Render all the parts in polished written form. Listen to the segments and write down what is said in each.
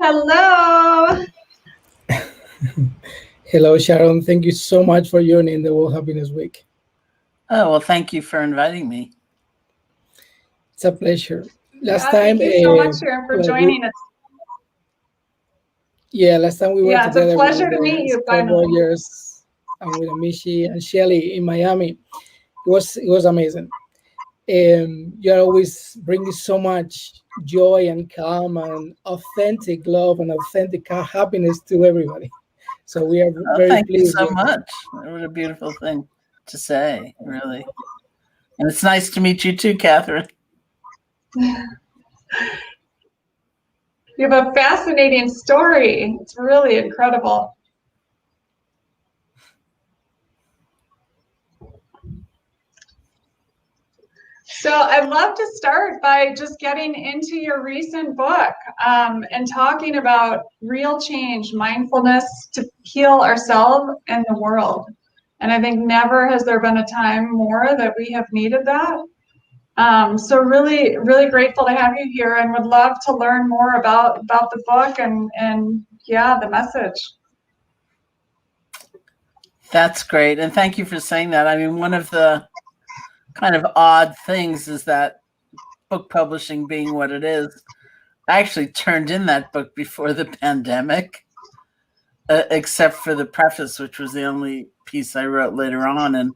Hello. Hello, Sharon. Thank you so much for joining the World Happiness Week. Oh, well, thank you for inviting me. It's a pleasure. Thank you so much, Sharon, for joining us. Yeah, last time we were together. It's a pleasure to meet you, finally. Rogers and with Amishi and Shelly in Miami. It was amazing. You're always bringing so much joy and calm and authentic love and authentic happiness to everybody. So we are very pleased. Thank you so much. What a beautiful thing to say, really. And it's nice to meet you too, Catherine. You have a fascinating story. It's really incredible. So I'd love to start by just getting into your recent book and talking about real change, mindfulness to heal ourselves and the world. And I think never has there been a time more that we have needed that. So really, really grateful to have you here and would love to learn more about the book and yeah, the message. That's great. And thank you for saying that. I mean, one of the kind of odd things is that book publishing being what it is, I actually turned in that book before the pandemic, except for the preface, which was the only piece I wrote later on. And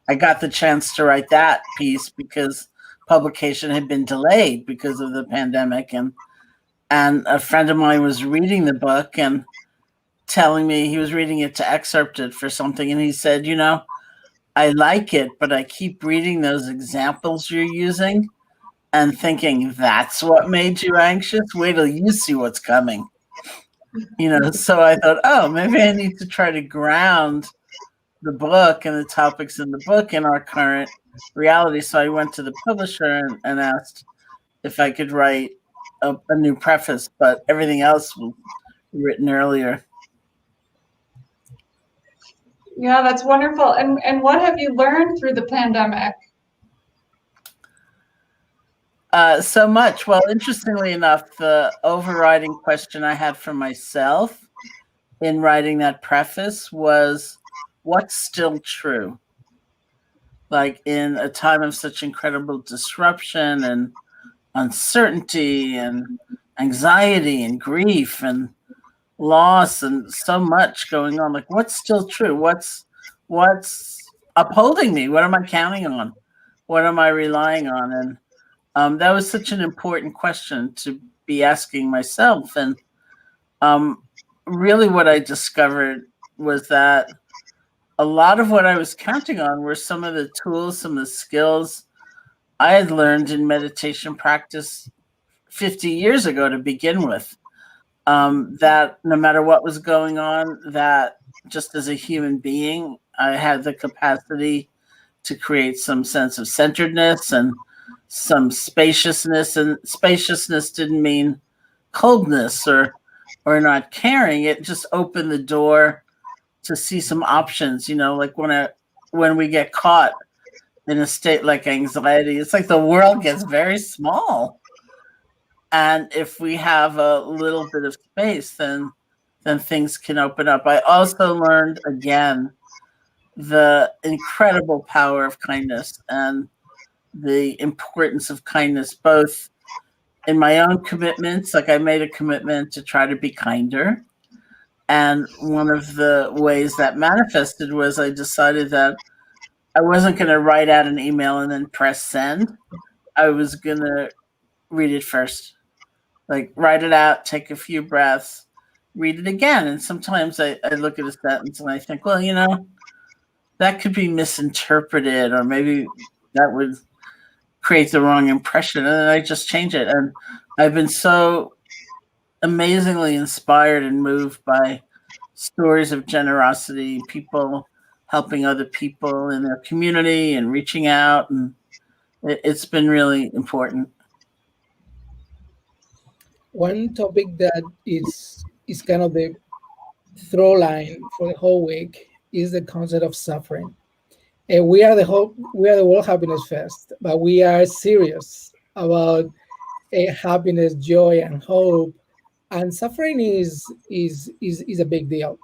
I got the chance to write that piece because publication had been delayed because of the pandemic. And a friend of mine was reading the book and telling me he was reading it to excerpt it for something. And he said, you know, I like it, but I keep reading those examples you're using and thinking that's what made you anxious. Wait till you see what's coming. You know, so I thought, oh, maybe I need to try to ground the book and the topics in the book in our current reality. So I went to the publisher and asked if I could write a new preface, but everything else was written earlier. Yeah, that's wonderful. And what have you learned through the pandemic? So much. Well, interestingly enough, the overriding question I had for myself in writing that preface was, what's still true? Like in a time of such incredible disruption and uncertainty and anxiety and grief and loss and so much going on, like what's still true? What's upholding me? What am I counting on? What am I relying on? And that was such an important question to be asking myself. And really what I discovered was that a lot of what I was counting on were some of the tools, some of the skills I had learned in meditation practice 50 years ago to begin with. That no matter what was going on, that just as a human being, I had the capacity to create some sense of centeredness and some spaciousness. And spaciousness didn't mean coldness or not caring. It just opened the door to see some options, you know, like when we get caught in a state like anxiety, it's like the world gets very small. And if we have a little bit of space, then things can open up. I also learned again the incredible power of kindness and the importance of kindness, both in my own commitments, like I made a commitment to try to be kinder. And one of the ways that manifested was I decided that I wasn't going to write out an email and then press send. I was going to read it first. Like write it out, take a few breaths, read it again. And sometimes I look at a sentence and I think, well, you know, that could be misinterpreted or maybe that would create the wrong impression. And then I just change it. And I've been so amazingly inspired and moved by stories of generosity, people helping other people in their community and reaching out. And it's been really important. One topic that is kind of the throw line for the whole week is the concept of suffering. And we are the World Happiness Fest, but we are serious about happiness, joy, and hope And suffering is a big deal.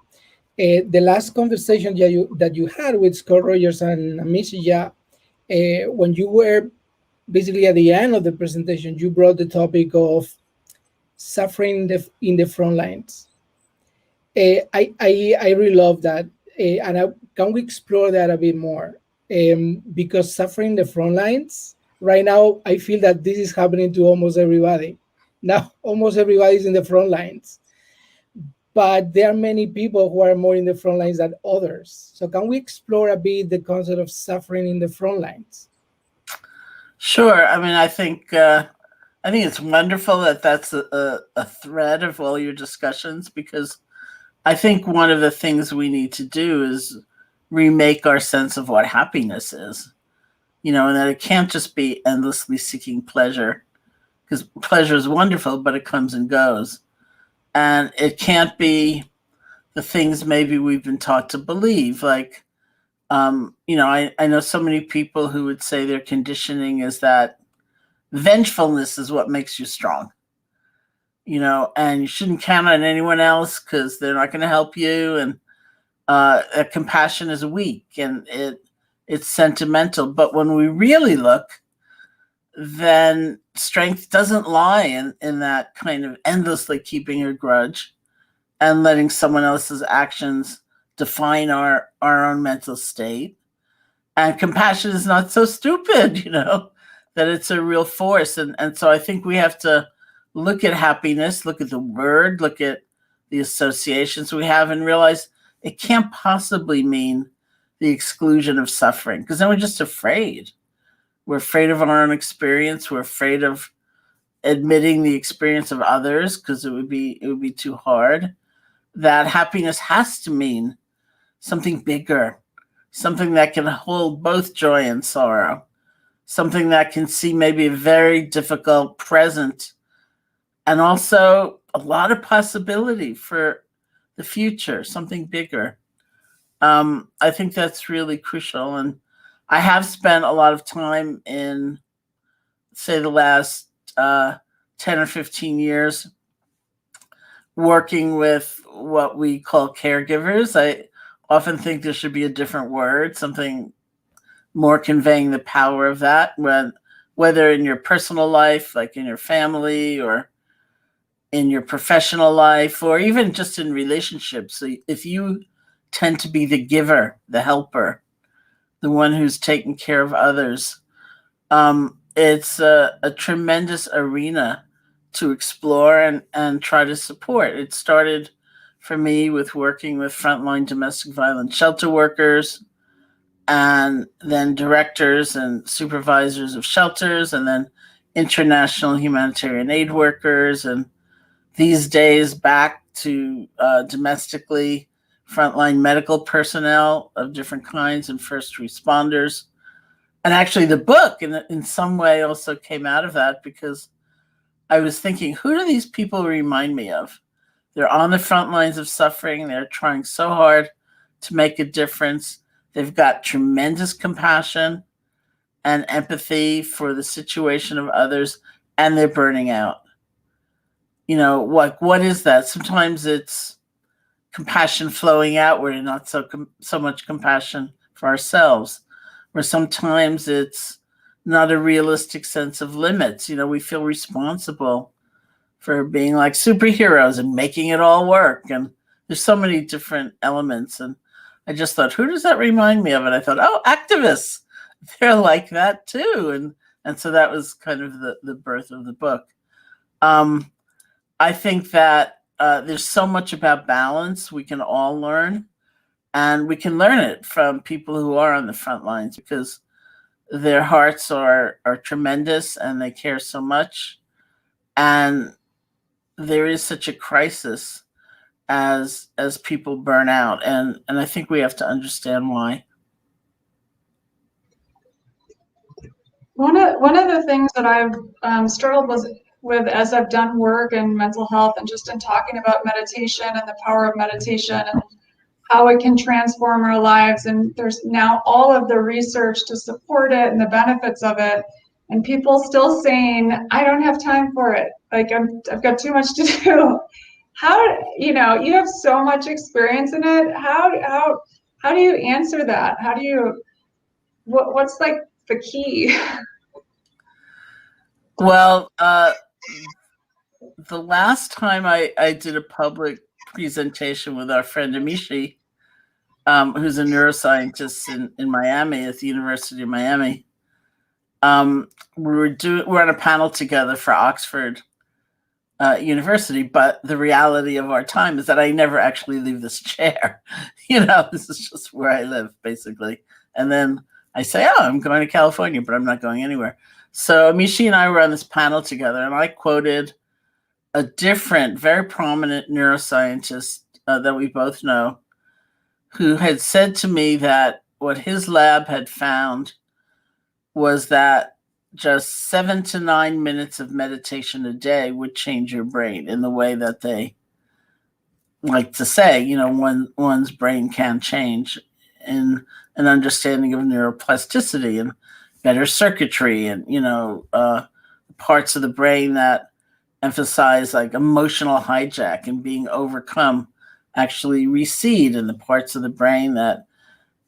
The last conversation that you had with Scott Rogers and Amicia, when you were basically at the end of the presentation, you brought the topic of suffering in the front lines. I really love that, and can we explore that a bit more? Because suffering in the front lines right now, I feel that this is happening to almost everybody. Now, almost everybody's in the front lines, but there are many people who are more in the front lines than others. So can we explore a bit the concept of suffering in the front lines? Sure. I mean, I think it's wonderful that that's a thread of all your discussions, because I think one of the things we need to do is remake our sense of what happiness is, and that it can't just be endlessly seeking pleasure, because pleasure is wonderful, but it comes and goes. And it can't be the things maybe we've been taught to believe. Like, I know so many people who would say their conditioning is that vengefulness is what makes you strong, and you shouldn't count on anyone else because they're not going to help you. And compassion is weak and it's sentimental. But when we really look, then strength doesn't lie in that kind of endlessly keeping a grudge and letting someone else's actions define our own mental state. And compassion is not so stupid, that it's a real force. And so I think we have to look at happiness, look at the word, look at the associations we have, and realize it can't possibly mean the exclusion of suffering, because then we're just afraid. We're afraid of our own experience. We're afraid of admitting the experience of others because it would be too hard. That happiness has to mean something bigger, something that can hold both joy and sorrow, something that can see maybe a very difficult present and also a lot of possibility for the future, something bigger. I think that's really crucial. And I have spent a lot of time in, say, the last 10 or 15 years working with what we call caregivers. I often think there should be a different word, something more conveying the power of that, whether in your personal life, like in your family, or in your professional life, or even just in relationships. So if you tend to be the giver, the helper, the one who's taking care of others, it's a tremendous arena to explore and try to support. It started for me with working with frontline domestic violence shelter workers, and then directors and supervisors of shelters, and then international humanitarian aid workers, and these days back to domestically frontline medical personnel of different kinds and first responders. And actually the book in some way also came out of that, because I was thinking, who do these people remind me of? They're on the front lines of suffering. They're trying so hard to make a difference. They've got tremendous compassion and empathy for the situation of others, and they're burning out. What is that? Sometimes it's compassion flowing outward and not so much compassion for ourselves. Or sometimes it's not a realistic sense of limits. We feel responsible for being like superheroes and making it all work. And there's so many different elements. And I just thought, who does that remind me of? And I thought, oh, activists. They're like that too. And so that was kind of the birth of the book. I think that there's so much about balance we can all learn, and we can learn it from people who are on the front lines, because their hearts are tremendous and they care so much. And there is such a crisis as people burn out. And I think we have to understand why. One of the things that I've struggled with as I've done work in mental health and just in talking about meditation and the power of meditation and how it can transform our lives, and there's now all of the research to support it and the benefits of it, and people still saying, I don't have time for it. Like I've got too much to do. How, you have so much experience in it. How do you answer that? How do you, what's like the key? Well, the last time I did a public presentation with our friend Amishi, who's a neuroscientist in Miami at the University of Miami, we're on a panel together for Oxford University, but the reality of our time is that I never actually leave this chair. This is just where I live, basically. And then I say, oh, I'm going to California, but I'm not going anywhere. So Amishi and I were on this panel together, and I quoted a different, very prominent neuroscientist that we both know, who had said to me that what his lab had found was that just 7 to 9 minutes of meditation a day would change your brain in the way that they like to say, one's brain can change in an understanding of neuroplasticity and better circuitry and, parts of the brain that emphasize like emotional hijack and being overcome actually recede, and the parts of the brain that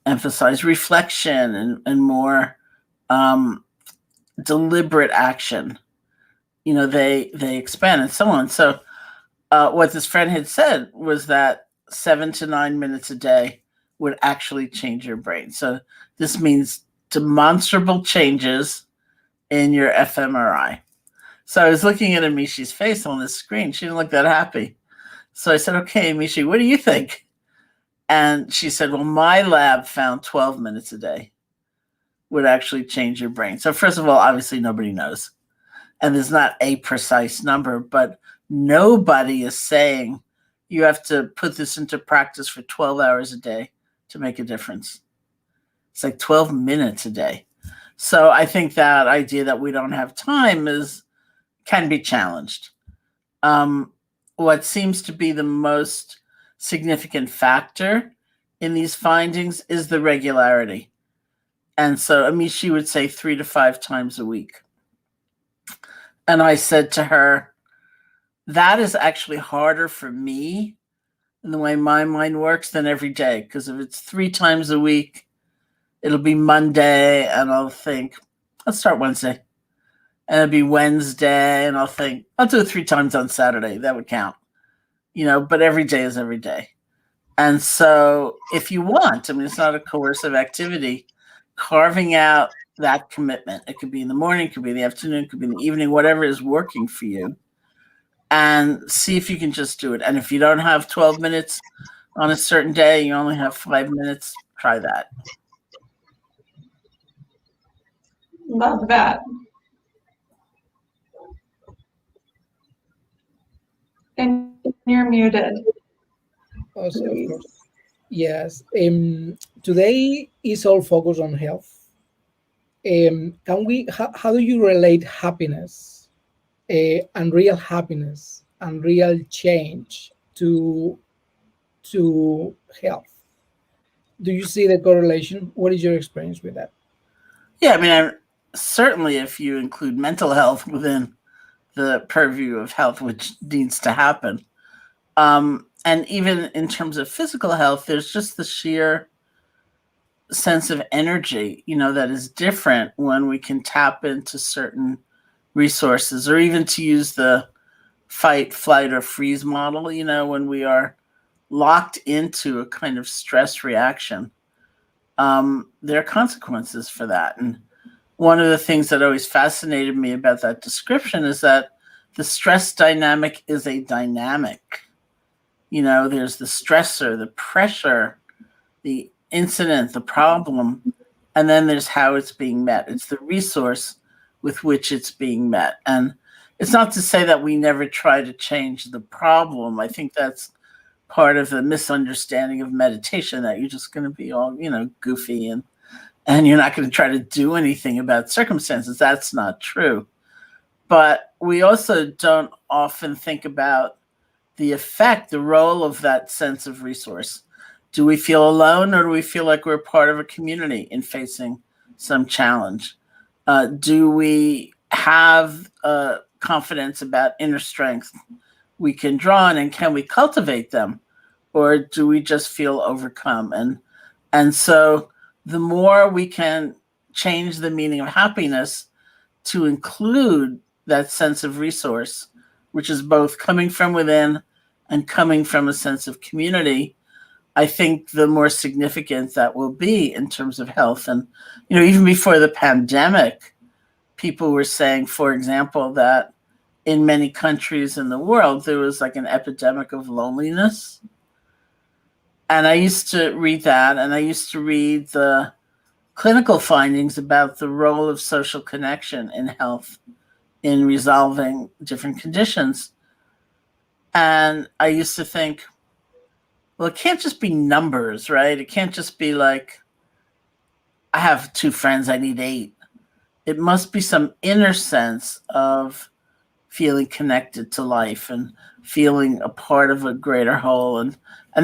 emphasize reflection and more deliberate action, they expand and so on. So what this friend had said was that 7 to 9 minutes a day would actually change your brain. So this means demonstrable changes in your fMRI. So I was looking at Amishi's face on the screen. She didn't look that happy. So I said, okay, Amishi, what do you think? And she said, well, my lab found 12 minutes a day would actually change your brain. So first of all, obviously nobody knows. And there's not a precise number, but nobody is saying you have to put this into practice for 12 hours a day to make a difference. It's like 12 minutes a day. So I think that idea that we don't have time can be challenged. What seems to be the most significant factor in these findings is the regularity. And so Amishi would say 3 to 5 times a week. And I said to her, that is actually harder for me in the way my mind works than every day. Because if it's 3 times a week, it'll be Monday and I'll think, let's start Wednesday. And it'll be Wednesday and I'll think, I'll do it 3 times on Saturday. That would count. But every day is every day. And so if you want, it's not a coercive activity, carving out that commitment. It could be in the morning, it could be in the afternoon, it could be in the evening, whatever is working for you. And see if you can just do it. And if you don't have 12 minutes on a certain day, you only have 5 minutes, try that. Love that. And you're muted. Also, of course. Yes. Today is all focused on health. How do you relate happiness and real happiness and real change to health? Do you see the correlation? What is your experience with that? Yeah, certainly if you include mental health within the purview of health, which needs to happen. And even in terms of physical health, there's just the sheer sense of energy, that is different when we can tap into certain resources, or even to use the fight, flight, or freeze model, when we are locked into a kind of stress reaction. There are consequences for that. And one of the things that always fascinated me about that description is that the stress dynamic is a dynamic. There's the stressor, the pressure, the incident, the problem, and then there's how it's being met. It's the resource with which it's being met. And it's not to say that we never try to change the problem. I think that's part of the misunderstanding of meditation, that you're just going to be all, goofy and you're not going to try to do anything about circumstances. That's not true. But we also don't often think about the effect, the role of that sense of resource. Do we feel alone, or do we feel like we're part of a community in facing some challenge? Do we have confidence about inner strength we can draw on, and can we cultivate them? Or do we just feel overcome? And so the more we can change the meaning of happiness to include that sense of resource, which is both coming from within and coming from a sense of community, I think the more significant that will be in terms of health. And, even before the pandemic, people were saying, for example, that in many countries in the world, there was like an epidemic of loneliness. And I used to read that, and I used to read the clinical findings about the role of social connection in health in resolving different conditions. And I used to think, well, it can't just be numbers, right? It can't just be like, I have 2 friends, I need 8. It must be some inner sense of feeling connected to life and feeling a part of a greater whole. And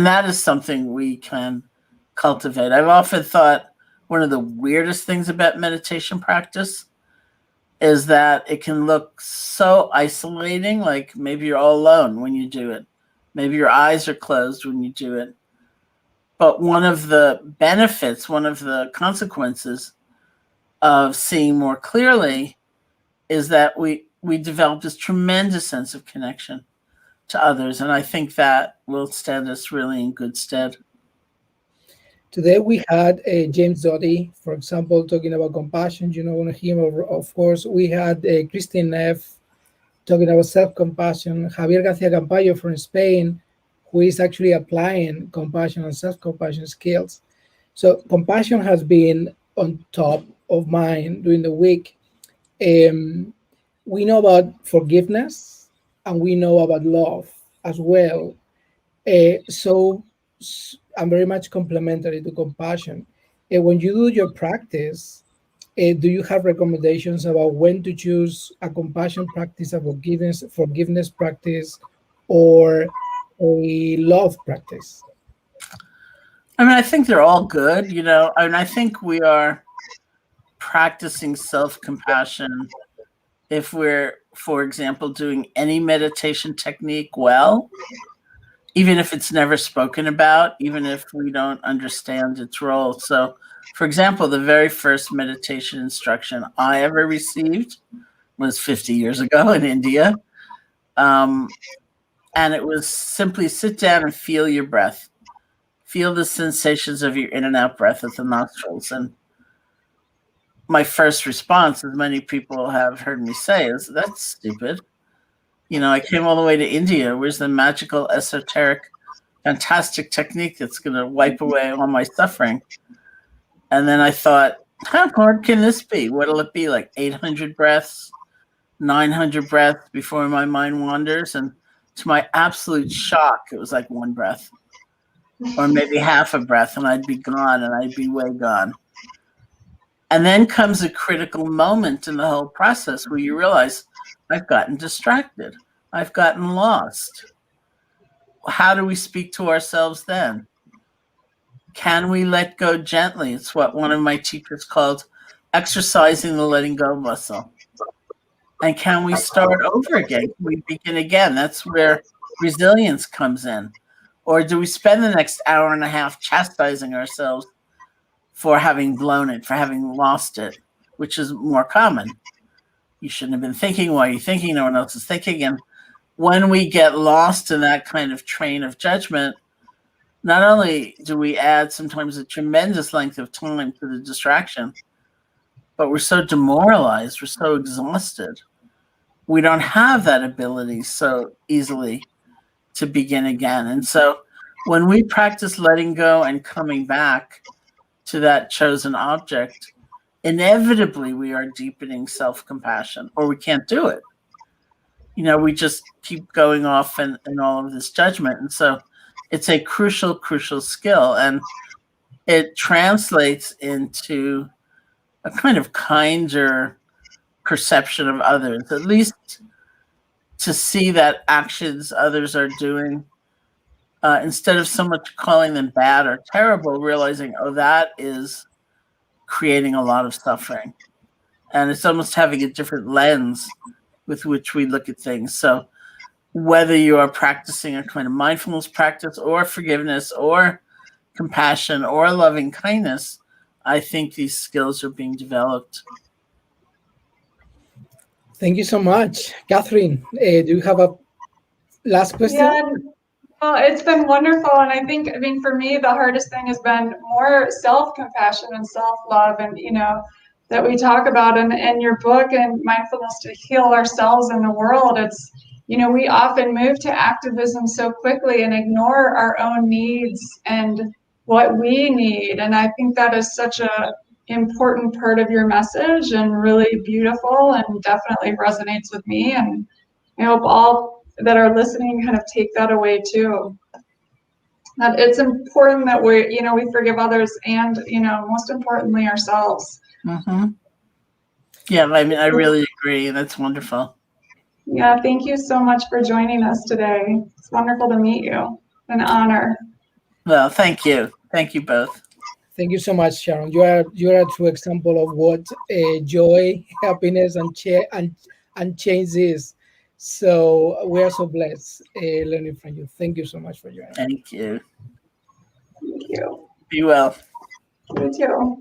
that is something we can cultivate. I've often thought one of the weirdest things about meditation practice is that it can look so isolating, like maybe you're all alone when you do it. Maybe your eyes are closed when you do it. But one of the benefits, one of the consequences of seeing more clearly is that we develop this tremendous sense of connection to others. And I think that will stand us really in good stead. Today we had James Doty, for example, talking about compassion. On him, of course. We had Christine Neff talking about self-compassion. Javier Garcia Campayo from Spain, who is actually applying compassion and self-compassion skills. So compassion has been on top of mind during the week. We know about forgiveness, and we know about love as well. So I'm very much complementary to compassion. When you do your practice, do you have recommendations about when to choose a compassion practice, a forgiveness practice, or a love practice? I think they're all good, I think we are practicing self-compassion if we're, for example, doing any meditation technique well, even if it's never spoken about, even if we don't understand its role. So, for example, the very first meditation instruction I ever received was 50 years ago in India. And it was simply sit down and feel your breath. Feel the sensations of your in and out breath at the nostrils. And my first response, as many people have heard me say, is that's stupid. I came all the way to India. Where's the magical, esoteric, fantastic technique that's going to wipe away all my suffering? And then I thought, how hard can this be? What'll it be, like 800 breaths, 900 breaths before my mind wanders? And to my absolute shock, it was like 1 breath or maybe half a breath, and I'd be gone, and I'd be way gone. And then comes a critical moment in the whole process where you realize, I've gotten distracted. I've gotten lost. How do we speak to ourselves then? Can we let go gently? It's what one of my teachers called exercising the letting go muscle. And can we start over again? Can we begin again? That's where resilience comes in. Or do we spend the next hour and a half chastising ourselves for having blown it, for having lost it, which is more common? You shouldn't have been thinking. Why are you thinking? No one else is thinking. And when we get lost in that kind of train of judgment, not only do we add sometimes a tremendous length of time to the distraction, but we're so demoralized, we're so exhausted. We don't have that ability so easily to begin again. And so when we practice letting go and coming back to that chosen object, inevitably we are deepening self-compassion, or we can't do it. We just keep going off in all of this judgment. And so it's a crucial, crucial skill. And it translates into a kind of kinder perception of others, at least to see that actions others are doing, instead of so much calling them bad or terrible, realizing, oh, that is creating a lot of suffering. and it's almost having a different lens with which we look at things. So whether you are practicing a kind of mindfulness practice or forgiveness or compassion or loving kindness, I think these skills are being developed. Thank you so much. Catherine, do you have a last question? Yeah, well, it's been wonderful. And I mean, for me, the hardest thing has been more self-compassion and self-love, and, that we talk about in your book and Mindfulness to Heal Ourselves and the World. It's, we often move to activism so quickly and ignore our own needs and what we need. And I think that is such a important part of your message and really beautiful and definitely resonates with me. And I hope all that are listening kind of take that away too. That it's important that we forgive others and, most importantly, ourselves. Mm-hmm. Yeah, I mean, I really agree. That's wonderful. Yeah, thank you so much for joining us today. It's wonderful to meet you. An honor. Well, thank you. Thank you both. Thank you so much, Sharon. You are a true example of what joy, happiness, and change is. So we are so blessed learning from you. Thank you so much for joining. Thank you. Thank you. Be well. You too.